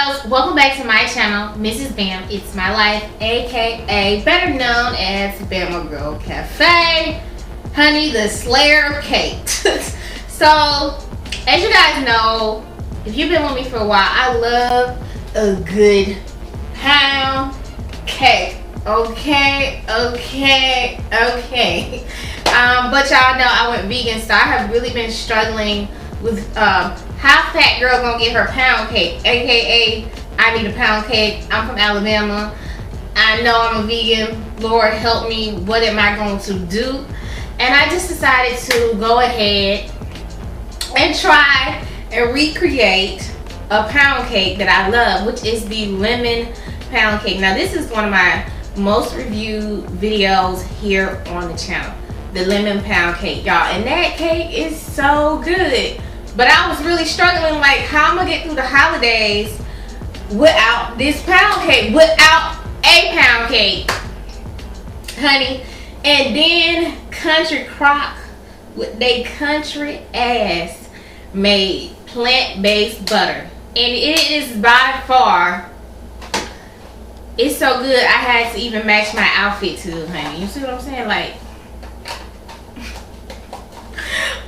loves, welcome back to my channel, Mrs. Bam. It's my life, aka better known as Bama Girl Cafe, honey, the slayer of cakes. So as you guys know, if you've been with me for a while, I love a good pound cake. Okay. But y'all know I went vegan, so I have really been struggling with how fat girl gonna get her pound cake, aka I need a pound cake. I'm from Alabama. I know I'm a vegan. Lord help me, what am I going to do? And I just decided to go ahead and try and recreate a pound cake that I love, which is the lemon pound cake. Now this is one of my most reviewed videos here on the channel, the lemon pound cake, y'all, and that cake is so good. But I was really struggling, like, how I'm gonna get through the holidays without this pound cake, without a pound cake, honey. And then Country Crock with they country ass made plant-based butter, and it is by far, it's so good I had to even match my outfit to, honey. You see what I'm saying? Like,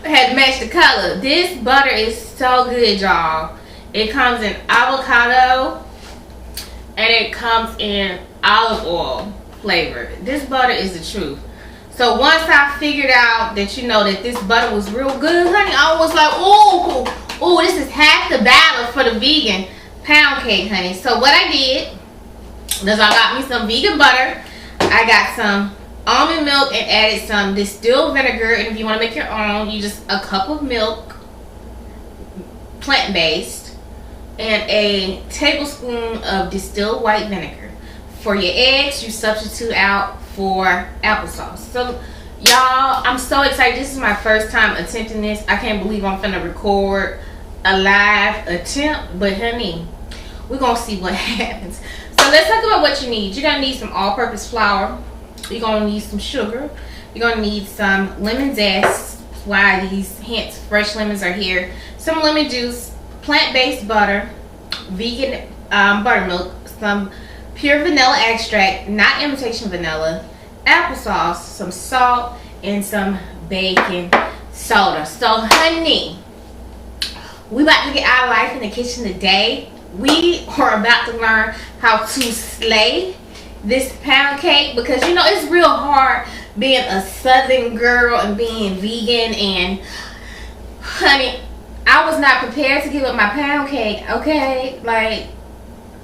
I had to match the color. This butter is so good, y'all. It comes in avocado and it comes in olive oil flavor. This butter is the truth. So once I figured out that, you know, that this butter was real good, honey, I was like, oh, this is half the battle for the vegan pound cake, honey. So what I did was I got me some vegan butter. I got some almond milk and added some distilled vinegar, and if you want to make your own, you just a cup of milk, plant-based, and a tablespoon of distilled white vinegar. For your eggs, you substitute out for applesauce. So y'all, I'm so excited. This is my first time attempting this. I can't believe I'm finna record a live attempt, but honey, we're gonna see what happens. So let's talk about what you need. You're gonna need some all-purpose flour. You're gonna need some sugar. You're gonna need some lemon zest. Why these hints fresh lemons are here. Some lemon juice, plant-based butter, vegan buttermilk, some pure vanilla extract, not imitation vanilla, applesauce, some salt, and some baking soda. So honey, we about to get our life in the kitchen today. We are about to learn how to slay this pound cake, because you know it's real hard being a southern girl and being vegan. And honey, I was not prepared to give up my pound cake, okay? Like,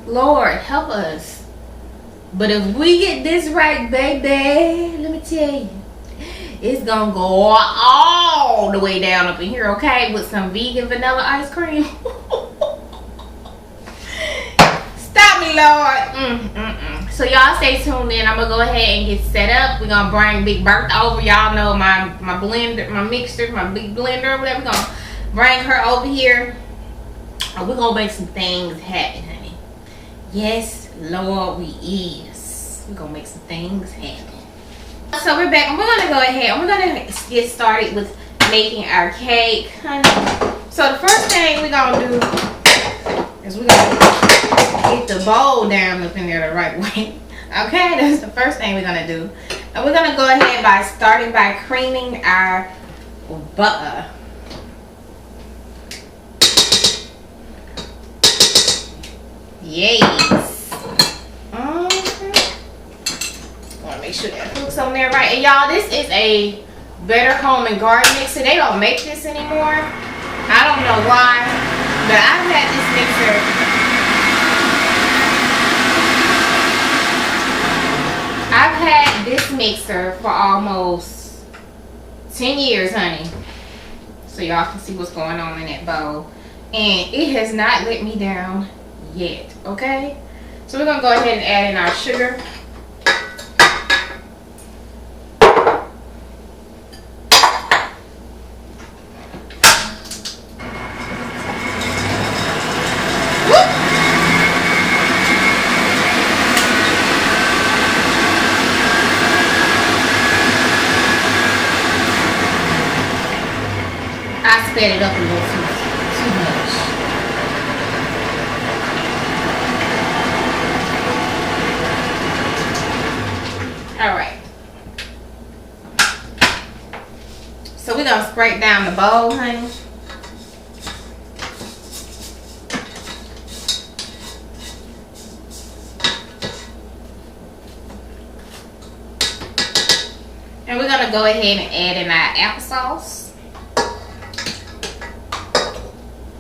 Lord help us. But if we get this right, baby, let me tell you, it's gonna go all the way down up in here, okay, with some vegan vanilla ice cream. Stop me, Lord. So y'all stay tuned in. I'm gonna go ahead and get set up. We're gonna bring Big Bertha over. Y'all know my blender, my mixer, my big blender, whatever. We're gonna bring her over here, and we're gonna make some things happen, honey. Yes, Lord, we is. We're gonna make some things happen. So we're back, and we're gonna go ahead and we're gonna get started with making our cake, honey. So the first thing we're gonna do is we're gonna get the bowl down up in there the right way. Okay, that's the first thing we're gonna do. And we're gonna go ahead by starting by creaming our butter. Yes. Want to make sure that hooks on there right. And y'all, this is a Better Home and Garden mixer. They don't make this anymore. I don't know why, but I've had this mixer. I've had this mixer for almost 10 years, honey. So y'all can see what's going on in that bowl. And it has not let me down yet, okay? So we're gonna go ahead and add in our sugar. I sped it up a little too much. gonna scrape down the bowl, honey. And we're gonna go ahead and add in our applesauce.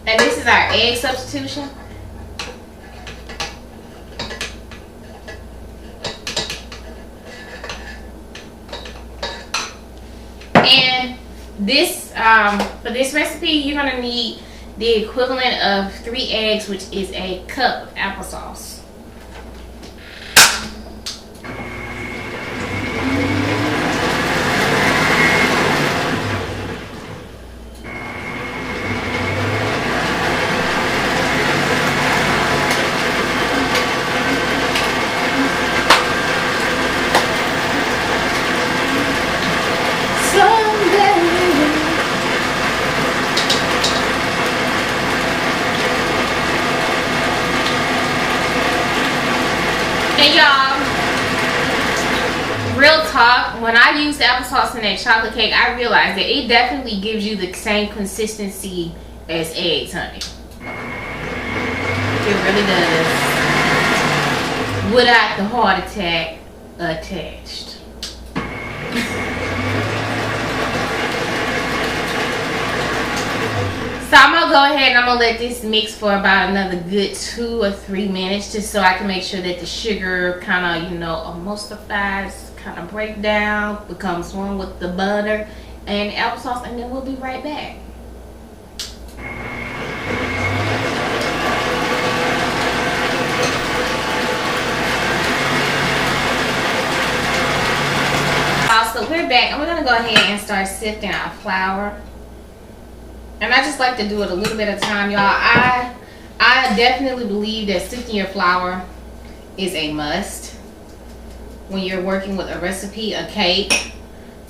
And this is our egg substitution. And this, for this recipe, you're gonna need the equivalent of 3 eggs, which is a cup of applesauce. And y'all, real talk, when I use the applesauce in that chocolate cake, I realized that it definitely gives you the same consistency as eggs, honey. It really does. Without the heart attack attached. So I'm gonna go ahead and I'm gonna let this mix for about another good 2 or 3 minutes, just so I can make sure that the sugar kind of, you know, emulsifies, kind of break down, becomes one with the butter and the applesauce, and then we'll be right back. So we're back, and we're gonna go ahead and start sifting our flour. And I just like to do it a little bit at a time, y'all. I definitely believe that sifting your flour is a must when you're working with a recipe, a cake,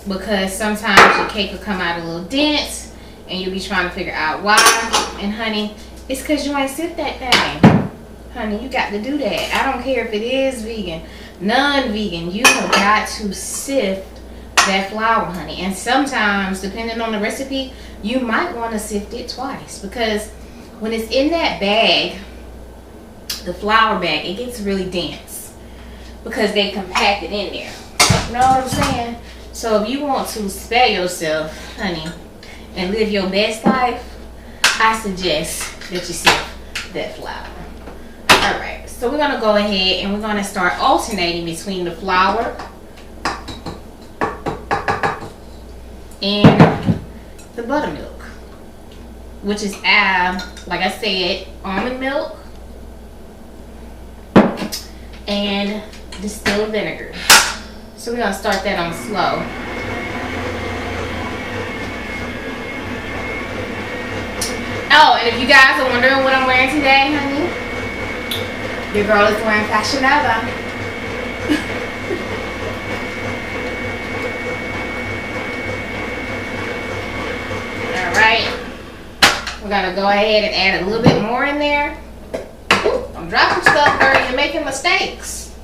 because sometimes your cake will come out a little dense and you'll be trying to figure out why. And honey, it's because you ain't sift that thing. Honey, you got to do that. I don't care if it is vegan, non-vegan, you have got to sift that flour, honey. And sometimes, depending on the recipe, you might want to sift it twice, because when it's in that bag, the flour bag, it gets really dense because they compact it in there. You know what I'm saying? So if you want to spare yourself, honey, and live your best life, I suggest that you sift that flour. Alright, so we're going to go ahead and we're going to start alternating between the flour and the buttermilk, which is, like I said, almond milk and distilled vinegar. So we're going to start that on slow. Oh, and if you guys are wondering what I'm wearing today, honey, your girl is wearing Fashion Nova. Alright, we're going to go ahead and add a little bit more in there. Don't drop your stuff, girl, you're making mistakes.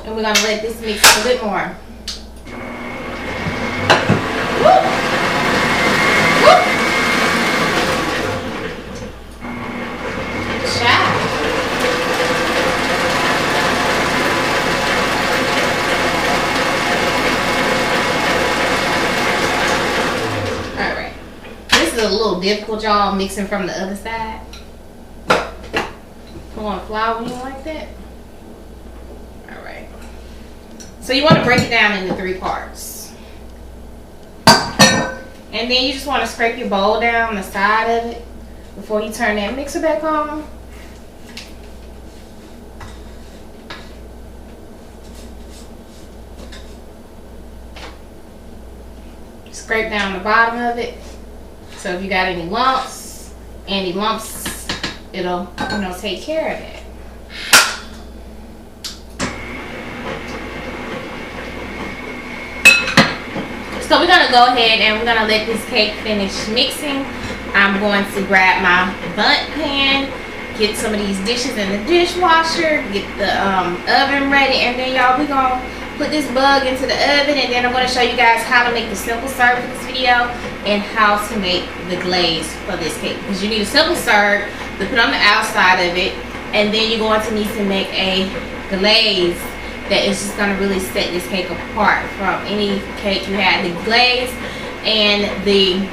And we're going to let this mix a little bit more. Woo! Woo! Ciao. Alright. This is a little difficult, y'all, mixing from the other side. Pull on flour when you like that. Alright. So you want to break it down into 3 parts. And then you just want to scrape your bowl down the side of it before you turn that mixer back on. Scrape down the bottom of it. So if you got any lumps, it'll, you know, take care of it. So we're going to go ahead and we're going to let this cake finish mixing. I'm going to grab my bundt pan, get some of these dishes in the dishwasher, get the oven ready, and then y'all, we're going to put this bug into the oven, and then I'm going to show you guys how to make the simple syrup for this video and how to make the glaze for this cake. Because you need a simple syrup to put on the outside of it, and then you're going to need to make a glaze that is just going to really set this cake apart from any cake you had. The glaze and the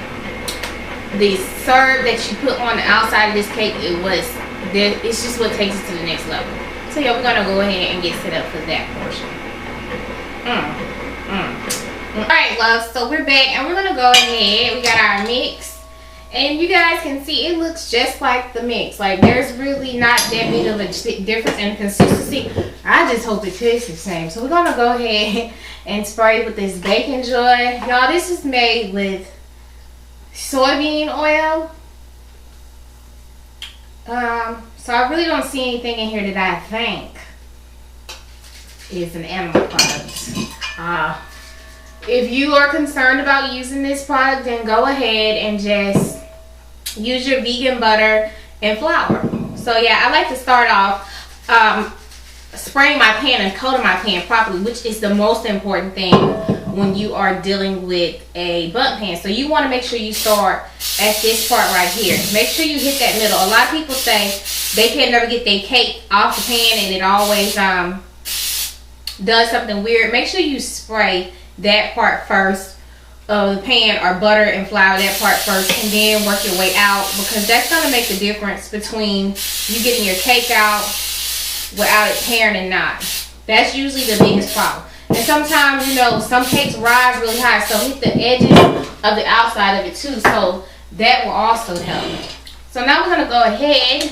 syrup that you put on the outside of this cake, it's just what takes it to the next level. So yeah, we're gonna go ahead and get set up for that portion. Alright, love, so we're back and we're gonna go ahead. We got our mix, and you guys can see it looks just like the mix. Like, there's really not that big of a difference in consistency. I just hope it tastes the same. So we're gonna go ahead and spray with this baking joy. Y'all, this is made with soybean oil. So I really don't see anything in here that I think is an animal product. If you are concerned about using this product, then go ahead and just use your vegan butter and flour. So yeah, I like to start off spraying my pan and coating my pan properly, which is the most important thing when you are dealing with a bundt pan. So you want to make sure you start at this part right here. Make sure you hit that middle. A lot of people say they can never get their cake off the pan and it always does something weird. Make sure you spray that part first of the pan, or butter and flour that part first, and then work your way out, because that's going to make the difference between you getting your cake out without it tearing and not. That's usually the biggest problem. And sometimes, you know, some cakes rise really high, so hit the edges of the outside of it too, so that will also help. So now we're going to go ahead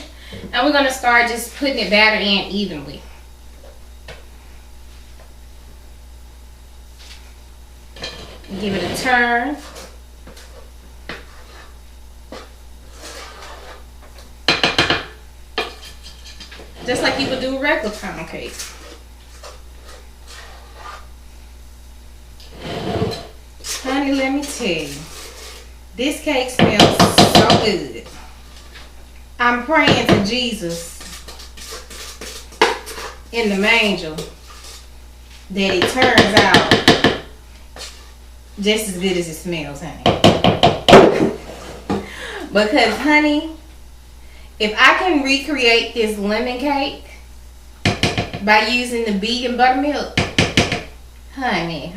and we're going to start just putting the batter in evenly. Give it a turn. Just like you would do a regular pound cake. Honey, let me tell you, this cake smells so good. I'm praying to Jesus in the manger that it turns out just as good as it smells, honey. Because, honey, if I can recreate this lemon cake by using the vegan buttermilk, honey,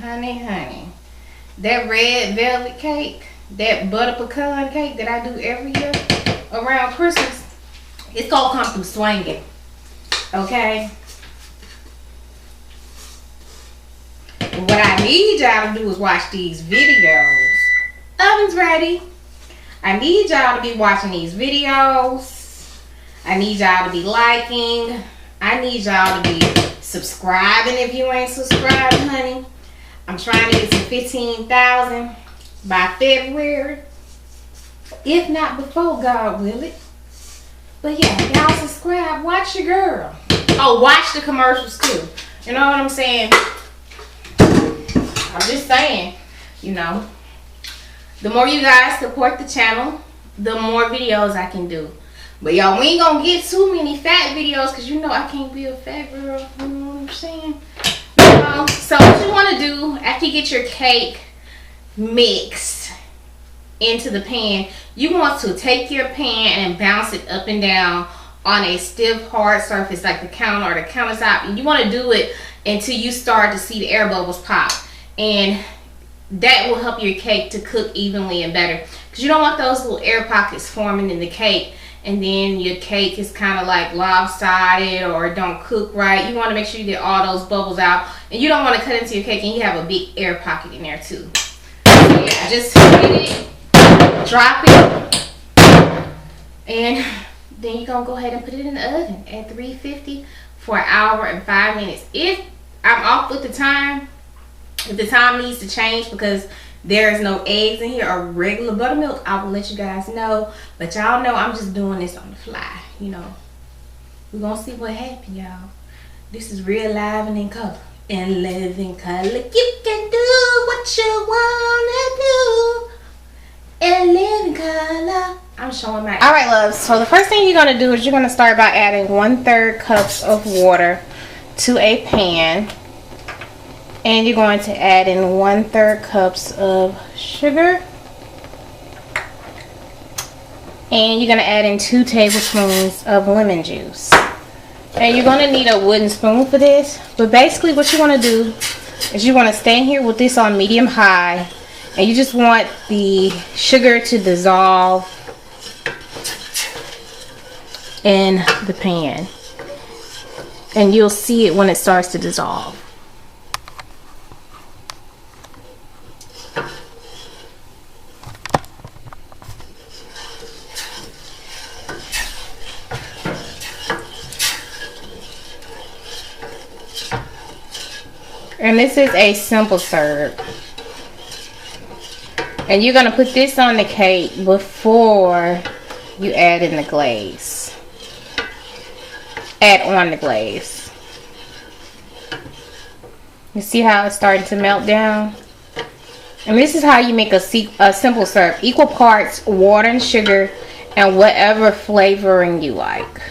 that red velvet cake, that butter pecan cake that I do every year around Christmas, it's gonna come through swinging, okay? What I need y'all to do is watch these videos. Oven's ready. I need y'all to be watching these videos. I need y'all to be liking. I need y'all to be subscribing if you ain't subscribed, honey. I'm trying to get to 15,000 by February. If not before, God willing. But yeah, y'all subscribe. Watch your girl. Oh, watch the commercials too. You know what I'm saying? I'm just saying, you know, the more you guys support the channel, the more videos I can do. But y'all, we ain't gonna get too many fat videos, because you know I can't be a fat girl. You know what I'm saying? So what you want to do after you get your cake mixed into the pan, you want to take your pan and bounce it up and down on a stiff, hard surface like the counter or the countertop. And you want to do it until you start to see the air bubbles pop. And that will help your cake to cook evenly and better, because you don't want those little air pockets forming in the cake and then your cake is kind of like lopsided or don't cook right. You want to make sure you get all those bubbles out, and you don't want to cut into your cake and you have a big air pocket in there too. So yeah, just hit it, drop it, and then you're gonna go ahead and put it in the oven at 350 for an hour and 5 minutes. If I'm off with the time, if the time needs to change because there is no eggs in here or regular buttermilk, I will let you guys know. But y'all know I'm just doing this on the fly, you know. We're gonna see what happens, y'all. This is real live and in color. And live in color. You can do what you wanna do and live in color. I'm showing my... Alright, loves. So the first thing you're gonna do is you're gonna start by adding 1/3 cups of water to a pan. And you're going to add in 1/3 cups of sugar. And you're going to add in 2 tablespoons of lemon juice. And you're going to need a wooden spoon for this. But basically what you want to do is you want to stand here with this on medium high. And you just want the sugar to dissolve in the pan. And you'll see it when it starts to dissolve. And this is a simple syrup. And you're going to put this on the cake before you add in the glaze. Add on the glaze. You see how it's starting to melt down? And this is how you make a simple syrup. Equal parts water and sugar and whatever flavoring you like.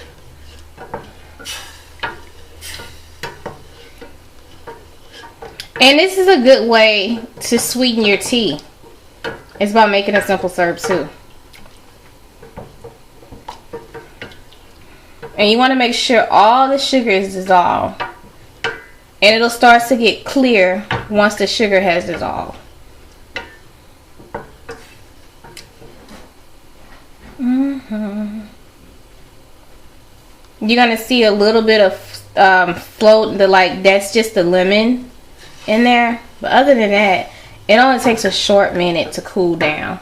And this is a good way to sweeten your tea. It's about making a simple syrup too. And you want to make sure all the sugar is dissolved. And it'll start to get clear once the sugar has dissolved. You're going to see a little bit of float, that's just the lemon in there. But other than that, it only takes a short minute to cool down.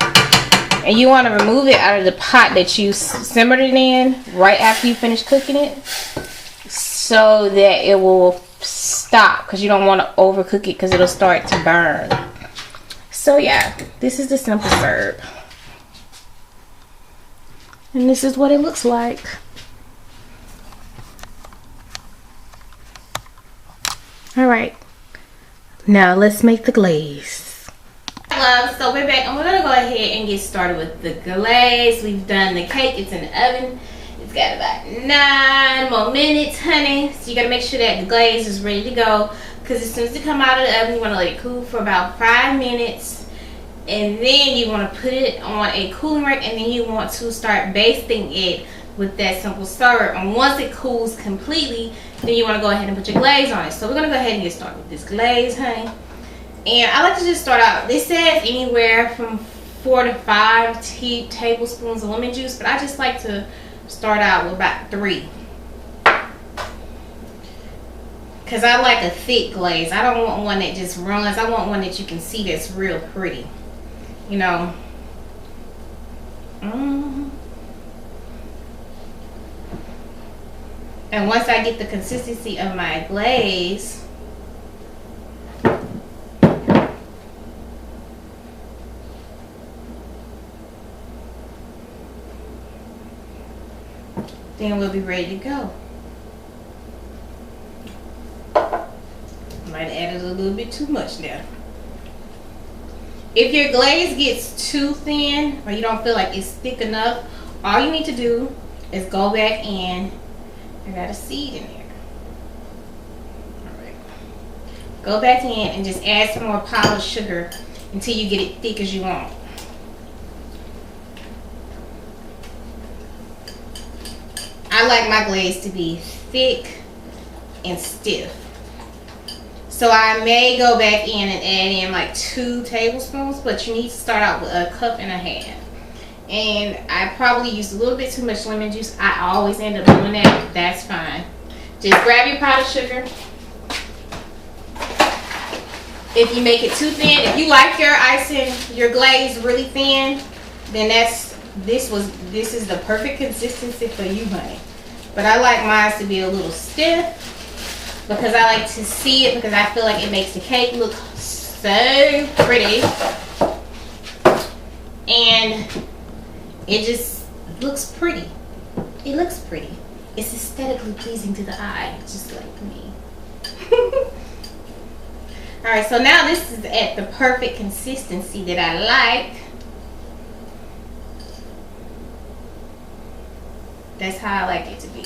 And you want to remove it out of the pot that you simmered it in right after you finish cooking it, so that it will stop, because you don't want to overcook it because it'll start to burn. So yeah, this is the simple syrup. And this is what it looks like. Alright, now let's make the glaze. Love, so we're back and we're gonna go ahead and get started with the glaze. We've done the cake, it's in the oven. It's got about 9 more minutes, honey. So you gotta make sure that the glaze is ready to go, because as soon as it come out of the oven, you want to let it cool for about 5 minutes, and then you want to put it on a cooling rack, and then you want to start basting it with that simple syrup. And once it cools completely, then you want to go ahead and put your glaze on it. So we're gonna go ahead and get started with this glaze, honey. And I like to just start out, this says anywhere from 4 to 5 tablespoons of lemon juice, but I just like to start out with about 3. Because I like a thick glaze. I don't want one that just runs. I want one that you can see that's real pretty. You know. And once I get the consistency of my glaze, then we'll be ready to go. Might have added a little bit too much now. If your glaze gets too thin or you don't feel like it's thick enough, all you need to do is go back in. I got a seed in there. Alright. Go back in and just add some more powdered sugar until you get it thick as you want. I like my glaze to be thick and stiff. So I may go back in and add in like 2 tablespoons, but you need to start out with 1.5 cups. And I probably used a little bit too much lemon juice. I always end up doing that. That's fine. Just grab your powdered sugar. If you make it too thin, if you like your icing, your glaze really thin, then this is the perfect consistency for you, honey. But I like mine to be a little stiff because I like to see it, because I feel like it makes the cake look so pretty. And it just looks pretty. It looks pretty. It's aesthetically pleasing to the eye, just like me. Alright, so now this is at the perfect consistency that I like. That's how I like it to be.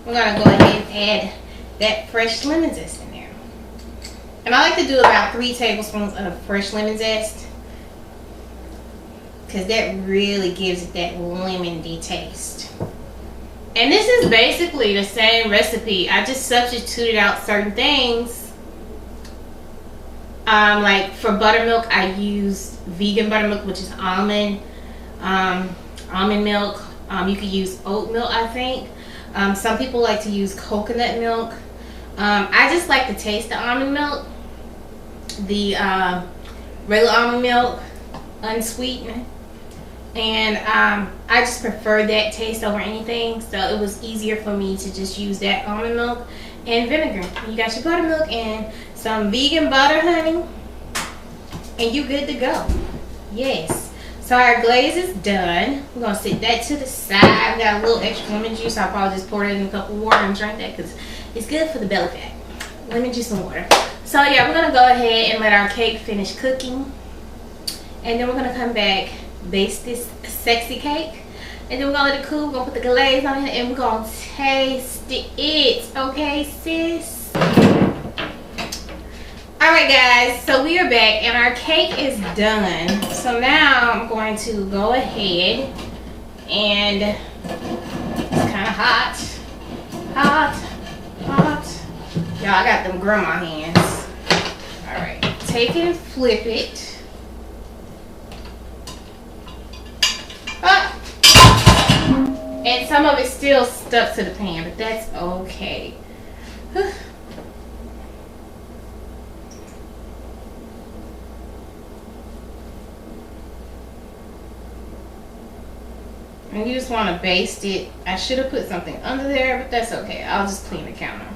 We're going to go ahead and add that fresh lemon zest in there. And I like to do about 3 tablespoons of fresh lemon zest, because that really gives it that lemony taste. And this is basically the same recipe. I just substituted out certain things. Like for buttermilk, I used vegan buttermilk, which is almond milk. You could use oat milk, I think. Some people like to use coconut milk. I just like the taste of almond milk. The regular almond milk, unsweetened. And I just prefer that taste over anything. So it was easier for me to just use that almond milk and vinegar. You got your buttermilk and some vegan butter, honey, and you good to go. Yes. So our glaze is done. We're going to set that to the side. We got a little extra lemon juice. I'll probably just pour it in a cup of water and drink that because it's good for the belly fat. Lemon juice and water. So yeah, we're going to go ahead and let our cake finish cooking. And then we're going to come back, baste this sexy cake. And then we're going to let it cool. We're going to put the glaze on it and we're going to taste it. Okay, sis? Alright guys, so we are back and our cake is done. So now I'm going to go ahead and it's kind of hot. Y'all, I got them grandma hands. Alright, take it and flip it. And some of it's still stuck to the pan, but that's okay. And you just want to baste it. I should have put something under there, but that's okay. I'll just clean the counter.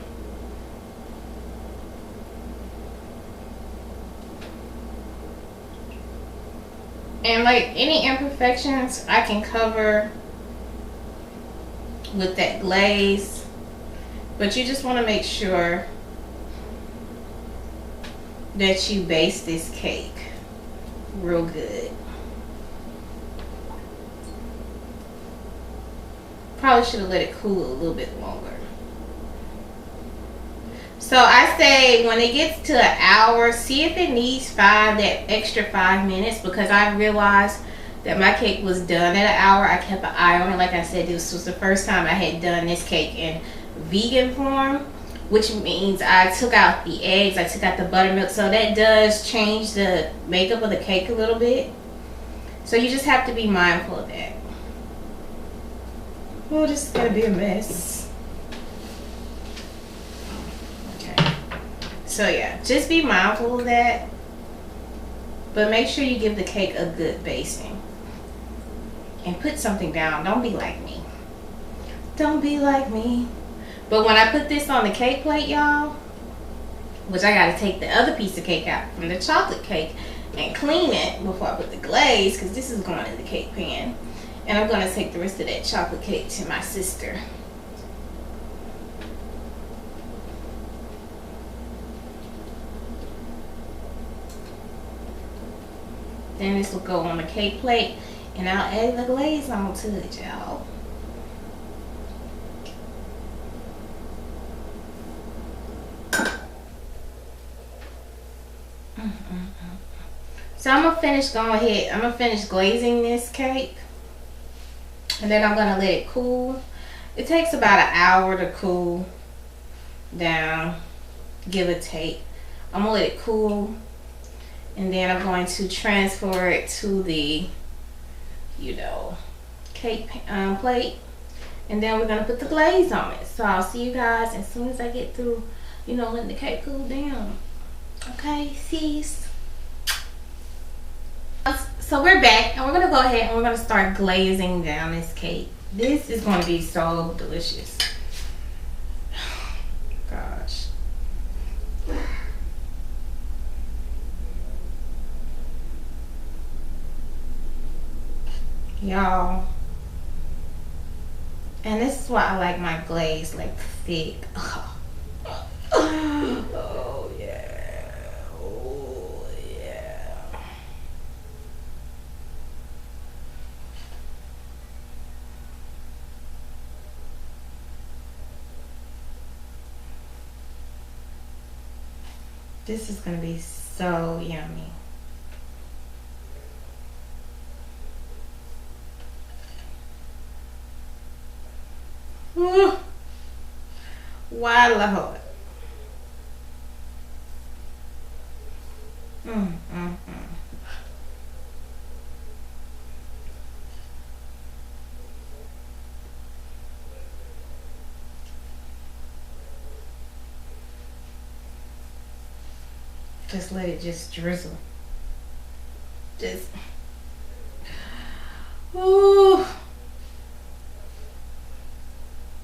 And like any imperfections, I can cover with that glaze. But you just want to make sure that you baste this cake real good. Probably should have let it cool a little bit longer. So I say when it gets to an hour, see if it needs that extra 5 minutes, because I realized that my cake was done at an hour. I kept an eye on it. Like I said, this was the first time I had done this cake in vegan form, which means I took out the eggs, I took out the buttermilk, so that does change the makeup of the cake a little bit. So you just have to be mindful of that. Oh, this is gonna be a mess. Okay. So yeah, just be mindful of that. But make sure you give the cake a good basting. And put something down. Don't be like me. Don't be like me. But when I put this on the cake plate, y'all, which I gotta take the other piece of cake out from the chocolate cake and clean it before I put the glaze, because this is going in the cake pan. And I'm going to take the rest of that chocolate cake to my sister. Then this will go on the cake plate. And I'll add the glaze on to it, y'all. So I'm going to finish glazing this cake. And then I'm going to let it cool. It takes about an hour to cool down, give or take. I'm going to let it cool. And then I'm going to transfer it to the, cake plate. And then we're going to put the glaze on it. So I'll see you guys as soon as I get through, letting the cake cool down. Okay, sis? So we're back, and we're going to go ahead and we're going to start glazing down this cake. This is going to be so delicious. Gosh. Y'all. And this is why I like my glaze like thick. Oh yeah. Oh yeah. This is gonna be so yummy. Woo. Why, Lord? Mm, mm, mm. Just let it just drizzle. Just. Ooh.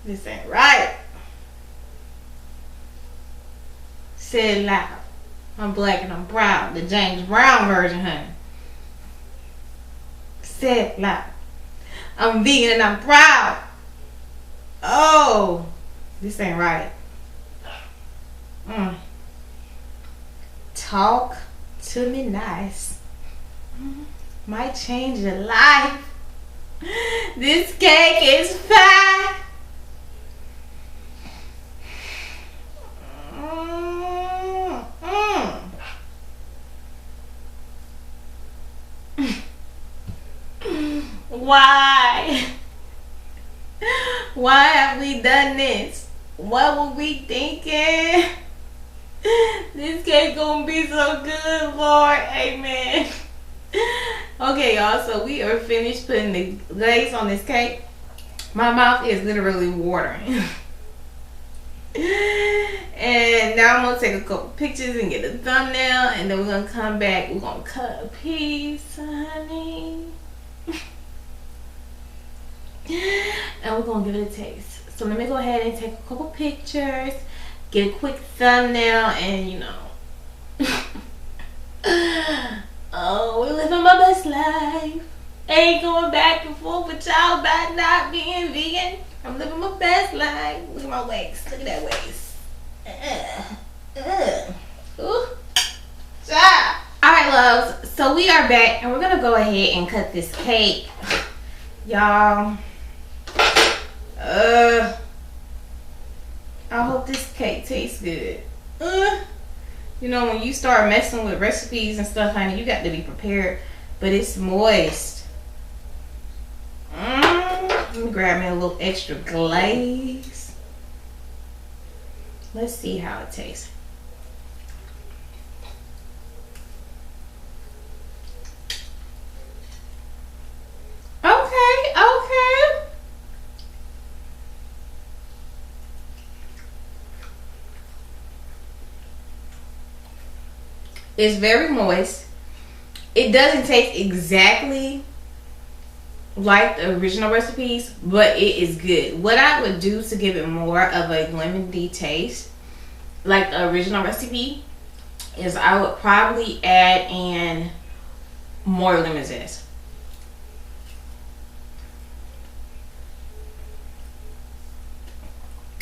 This ain't right. Say it loud. I'm black and I'm proud. The James Brown version, honey. Say it loud. I'm vegan and I'm proud. Oh, this ain't right. Talk to me nice. Might change your life. This cake is fine. Why? Why have we done this? What were we thinking? This cake gonna be so good, Lord. Amen. Okay, y'all, so we are finished putting the glaze on this cake. My mouth is literally watering. And now I'm gonna take a couple pictures and get a thumbnail, and then we're gonna come back. We're gonna cut a piece, honey. And we're gonna give it a taste. So let me go ahead and take a couple pictures, get a quick thumbnail, and you know. Oh, we're living my best life. Ain't going back and forth with y'all about not being vegan. I'm living my best life. Look at my waist. Look at that waist. Ooh. Alright, loves. So we are back, and we're gonna go ahead and cut this cake. Y'all. I hope this cake tastes good. You know, when you start messing with recipes and stuff, honey, you got to be prepared. But it's moist. Let me grab me a little extra glaze. Let's see how it tastes. Okay, okay. It's very moist. It doesn't taste exactly like the original recipes, but it is good. What I would do to give it more of a lemony taste, like the original recipe, is I would probably add in more lemon zest.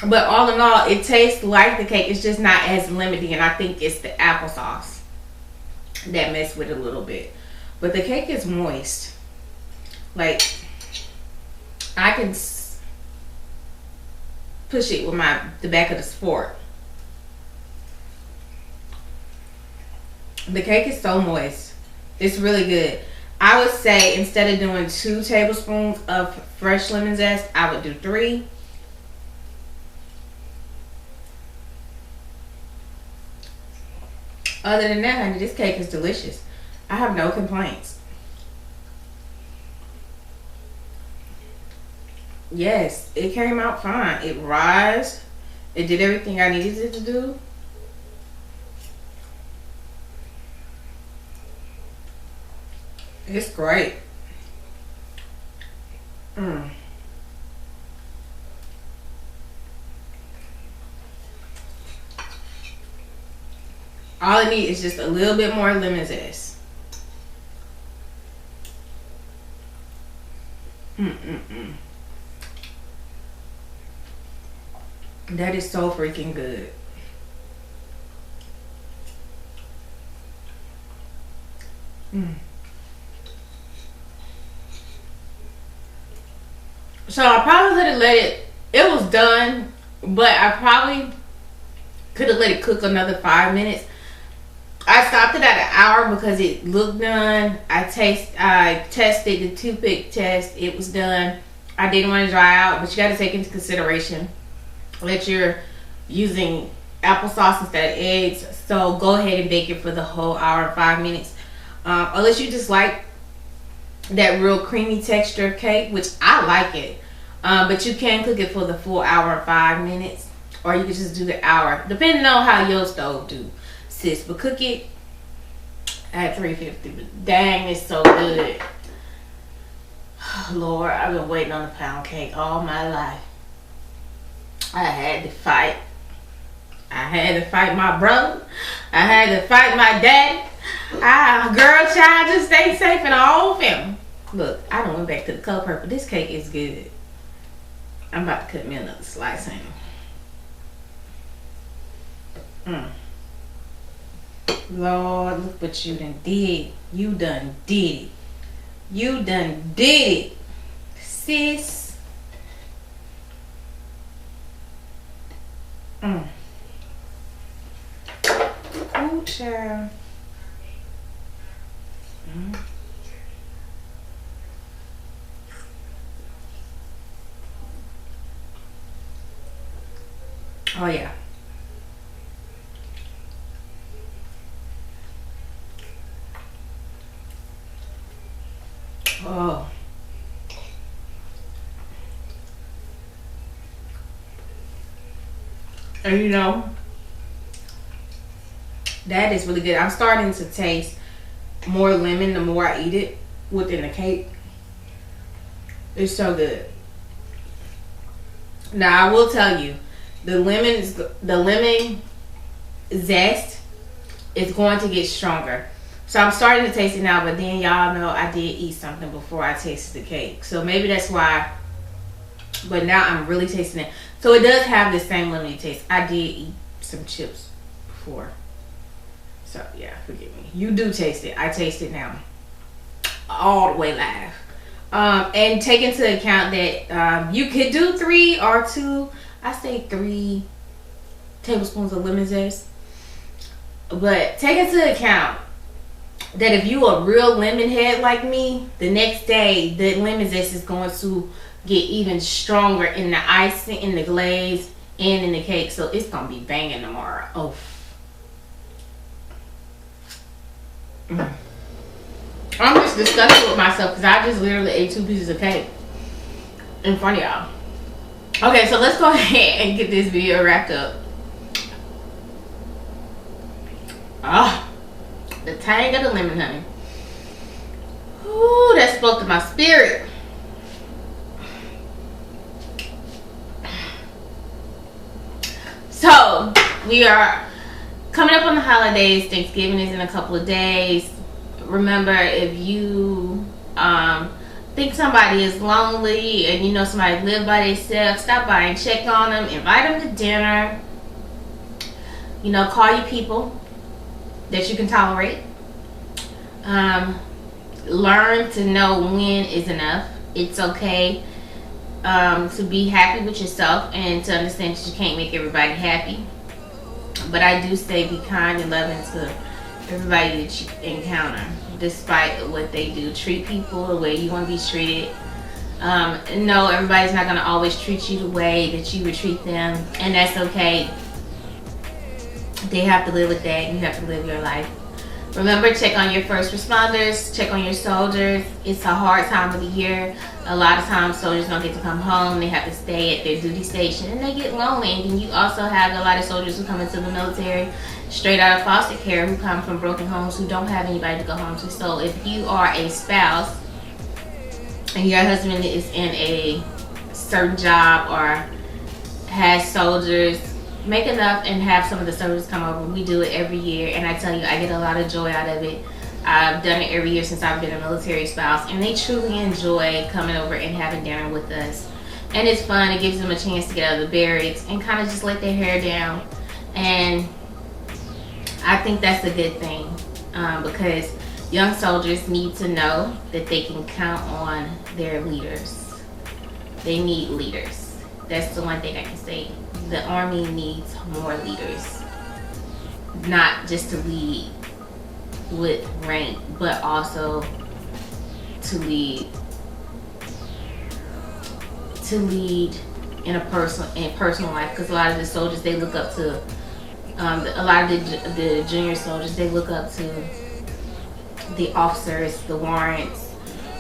But all in all, it tastes like the cake. It's just not as lemony, and I think it's the applesauce that messed with it a little bit. But the cake is moist. Like, I can push it with the back of the fork. The cake is so moist. It's really good. I would say instead of doing 2 tablespoons of fresh lemon zest, I would do 3. Other than that, honey, this cake is delicious. I have no complaints. Yes, it came out fine. It rised. It did everything I needed it to do. It's great. All I need is just a little bit more lemon zest. That is so freaking good. So I probably could have it was done, but I probably could have let it cook another 5 minutes. I stopped it at an hour because it looked done. I tested the toothpick test. It was done. I didn't want to dry out, but you got to take into consideration that you're using applesauce instead of eggs. So go ahead and bake it for the whole hour and 5 minutes. Unless you just like that real creamy texture cake, which I like it. But you can cook it for the full hour and 5 minutes, or you can just do the hour, depending on how your stove do, sis. But cook it at 350. But dang, it's so good. Lord, I've been waiting on a pound cake all my life. I had to fight. I had to fight my brother. I had to fight my dad. Girl, child, just stay safe in our own family. Look, I done went back to the color purple. This cake is good. I'm about to cut me another slice in. Lord, look what you done did. You done did it. You done did it, sis. Ooh, child. Oh yeah. Oh. And you know, that is really good. I'm starting to taste more lemon the more I eat it within the cake. It's so good. Now I will tell you, the lemon zest is going to get stronger. So I'm starting to taste it now, but then y'all know I did eat something before I tasted the cake. So maybe that's why. But now I'm really tasting it. So it does have the same lemony taste. I did eat some chips before. So yeah, forgive me. You do taste it. I taste it now. All the way live. And take into account that you could do 3 or 2. I say 3 tablespoons of lemon zest. But take into account that if you a real lemon head like me, the next day the lemon zest is going to get even stronger in the icing, in the glaze, and in the cake. So it's gonna be banging tomorrow. Oh. I'm just disgusted with myself because I just literally ate 2 pieces of cake in front of y'all. Okay, so let's go ahead and get this video wrapped up. The tang of the lemon, honey. Ooh, that spoke to my spirit. So, we are coming up on the holidays. Thanksgiving is in a couple of days. Remember, if you think somebody is lonely and you know somebody live by themselves, stop by and check on them. Invite them to dinner. You know, call your people that you can tolerate. Learn to know when is enough. It's okay to be happy with yourself and to understand that you can't make everybody happy. But I do say be kind and loving to everybody that you encounter, despite what they do. Treat people the way you want to be treated. No, everybody's not going to always treat you the way that you would treat them, and that's okay. They have to live with that. You have to live your life. Remember, check on your first responders, check on your soldiers. It's a hard time of the year. A lot of times soldiers don't get to come home. They have to stay at their duty station and they get lonely. And then you also have a lot of soldiers who come into the military straight out of foster care, who come from broken homes, who don't have anybody to go home to. So if you are a spouse and your husband is in a certain job or has soldiers, make enough and have some of the soldiers come over. We do it every year, and I tell you, I get a lot of joy out of it. I've done it every year since I've been a military spouse, and they truly enjoy coming over and having dinner with us. And it's fun. It gives them a chance to get out of the barracks and kind of just let their hair down. And I think that's a good thing, because young soldiers need to know that they can count on their leaders. They need leaders. That's the one thing I can say. The Army needs more leaders, not just to lead with rank, but also to lead in a personal life, because a lot of the soldiers, they look up to a lot of the junior soldiers, they look up to the officers, the warrants,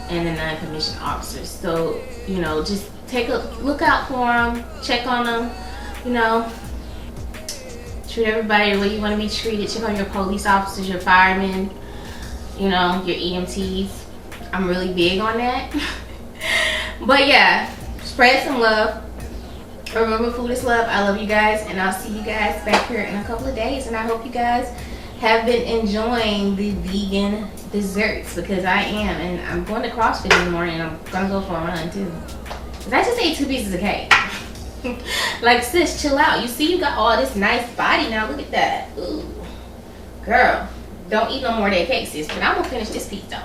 and the non-commissioned officers. So, you know, just take a look out for them, check on them, you know, treat everybody the way you want to be treated. Check on your police officers, your firemen, you know, your EMTs. I'm really big on that. But yeah, spread some love. Remember, food is love. I love you guys, and I'll see you guys back here in a couple of days. And I hope you guys have been enjoying the vegan desserts, because I am. And I'm going to CrossFit in the morning, and I'm gonna go for a run too. Cause I just ate 2 pieces of cake. Like, sis, chill out. You see, you got all this nice body now. Look at that. Ooh, girl, don't eat no more of that cake, sis. But I'm gonna finish this piece though.